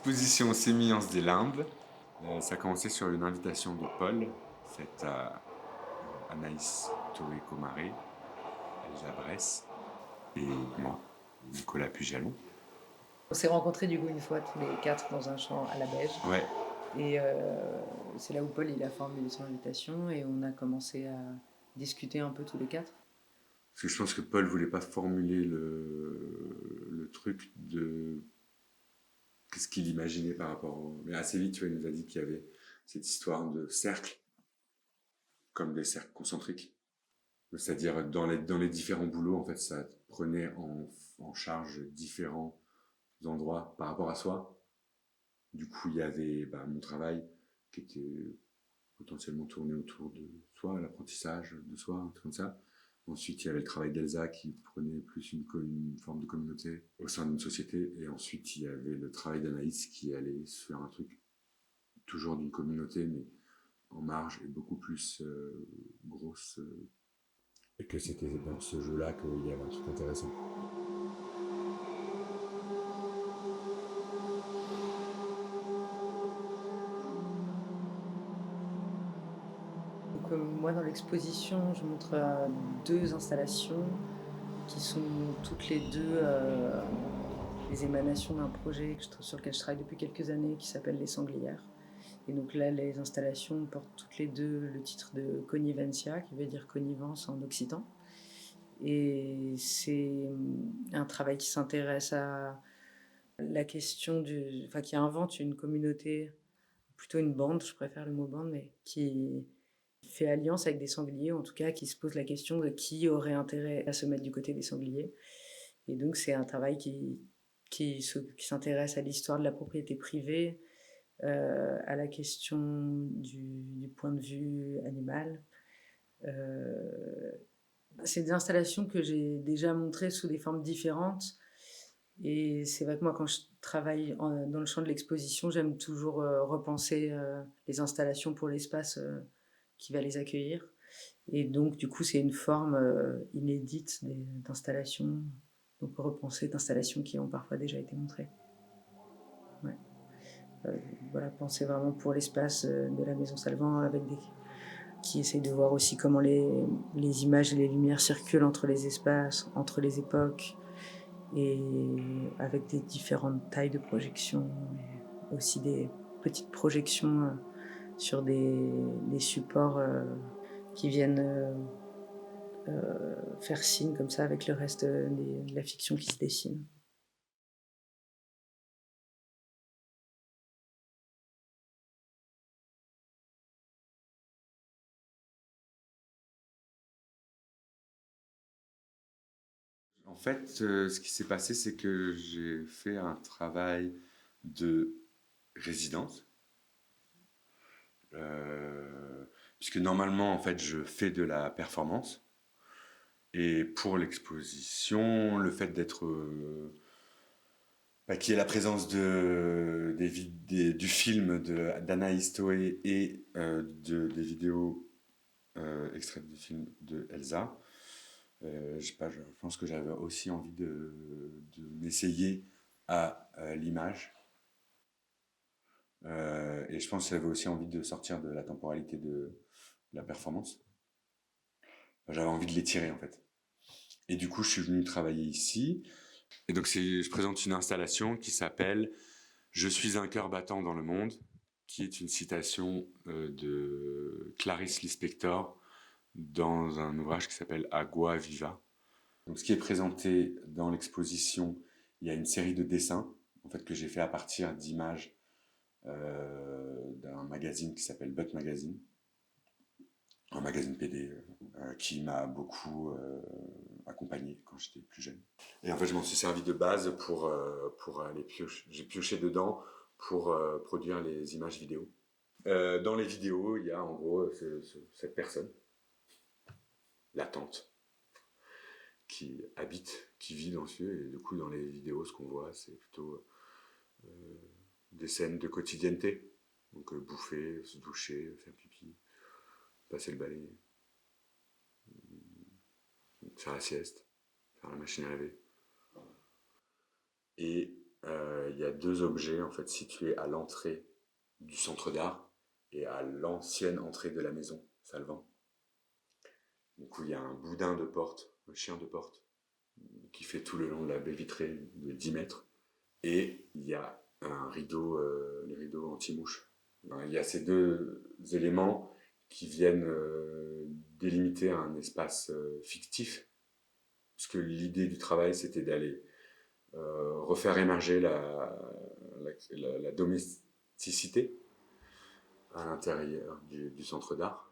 L'exposition Sémillance des Limbes, ça a commencé sur une invitation de Paul, faite à Anaïs Toé-Comaré, Elsa Bresse et moi, Nicolas Pujalon. On s'est rencontrés du coup une fois tous les quatre dans un champ à la Beige. Ouais, Et c'est là où Paul il a formulé son invitation et on a commencé à discuter un peu tous les quatre. parce que je pense que Paul voulait pas formuler le truc de qu'est-ce qu'il imaginait par rapport au... Mais assez vite, tu vois, il nous a dit qu'il y avait cette histoire de cercles, comme des cercles concentriques. C'est-à-dire, dans les différents boulots, en fait, ça prenait en charge différents endroits par rapport à soi. Du coup, il y avait mon travail qui était potentiellement tourné autour de soi, l'apprentissage de soi, un truc comme ça. Ensuite, il y avait le travail d'Elsa qui prenait plus une forme de communauté au sein d'une société. Et ensuite, il y avait le travail d'Anaïs qui allait sur un truc toujours d'une communauté, mais en marge et beaucoup plus grosse. Et que c'était dans ce jeu-là qu'il y avait un truc intéressant. Donc moi dans l'exposition je montre deux installations qui sont toutes les deux les émanations d'un projet sur lequel je travaille depuis quelques années qui s'appelle Les Sanglières. Et donc là les installations portent toutes les deux le titre de Connivencia qui veut dire connivence en occitan. Et c'est un travail qui s'intéresse à la question enfin qui invente une communauté, plutôt une bande, je préfère le mot bande, mais qui fait alliance avec des sangliers, en tout cas qui se pose la question de qui aurait intérêt à se mettre du côté des sangliers. Et donc c'est un travail qui s'intéresse à l'histoire de la propriété privée, à la question du point de vue animal. C'est des installations que j'ai déjà montrées sous des formes différentes. Et c'est vrai que moi, quand je travaille dans le champ de l'exposition, j'aime toujours repenser les installations pour l'espace qui va les accueillir. Et donc, du coup, c'est une forme inédite d'installations, donc repensée d'installations qui ont parfois déjà été montrées. Ouais. Voilà, penser vraiment pour l'espace de la Maison Salvant avec qui essaye de voir aussi comment les images et les lumières circulent entre les espaces, entre les époques, et avec des différentes tailles de projection, et aussi des petites projections sur des supports qui viennent faire signe comme ça avec le reste de la fiction qui se dessine. En fait, ce qui s'est passé, c'est que j'ai fait un travail de résidence. Puisque normalement, en fait, je fais de la performance. Et pour l'exposition, le fait d'être... qu'il y ait la présence du film d'Anaïs Toé et des vidéos extraites du film de Elsa. Je sais pas, je pense que j'avais aussi envie de m'essayer à l'image. Et je pense que j'avais aussi envie de sortir de la temporalité de la performance. J'avais envie de l'étirer en fait. Et du coup, je suis venu travailler ici. Et donc, je présente une installation qui s'appelle Je suis un cœur battant dans le monde, qui est une citation de Clarice Lispector dans un ouvrage qui s'appelle Agua Viva. Donc, ce qui est présenté dans l'exposition, il y a une série de dessins en fait, que j'ai fait à partir d'images d'un magazine qui s'appelle Butt Magazine, un magazine PD qui m'a beaucoup accompagné quand j'étais plus jeune. Et en fait, je m'en suis servi de base pour aller piocher. J'ai pioché dedans pour produire les images vidéo. Dans les vidéos, il y a en gros cette personne, la tante, qui habite, qui vit dans ce lieu. Et du coup, dans les vidéos, ce qu'on voit, c'est plutôt des scènes de quotidienneté. Donc bouffer, se doucher, faire pipi, passer le balai, faire la sieste, faire la machine à laver. Et Il y a deux objets en fait situés à l'entrée du centre d'art et à l'ancienne entrée de la maison Salvant. Donc où il y a un boudin de porte, un chien de porte, qui fait tout le long de la baie vitrée de 10 mètres. Et il y a un rideau, les rideaux anti-mouche. Il y a ces deux éléments qui viennent délimiter un espace fictif, puisque l'idée du travail, c'était d'aller refaire émerger la domesticité à l'intérieur du centre d'art,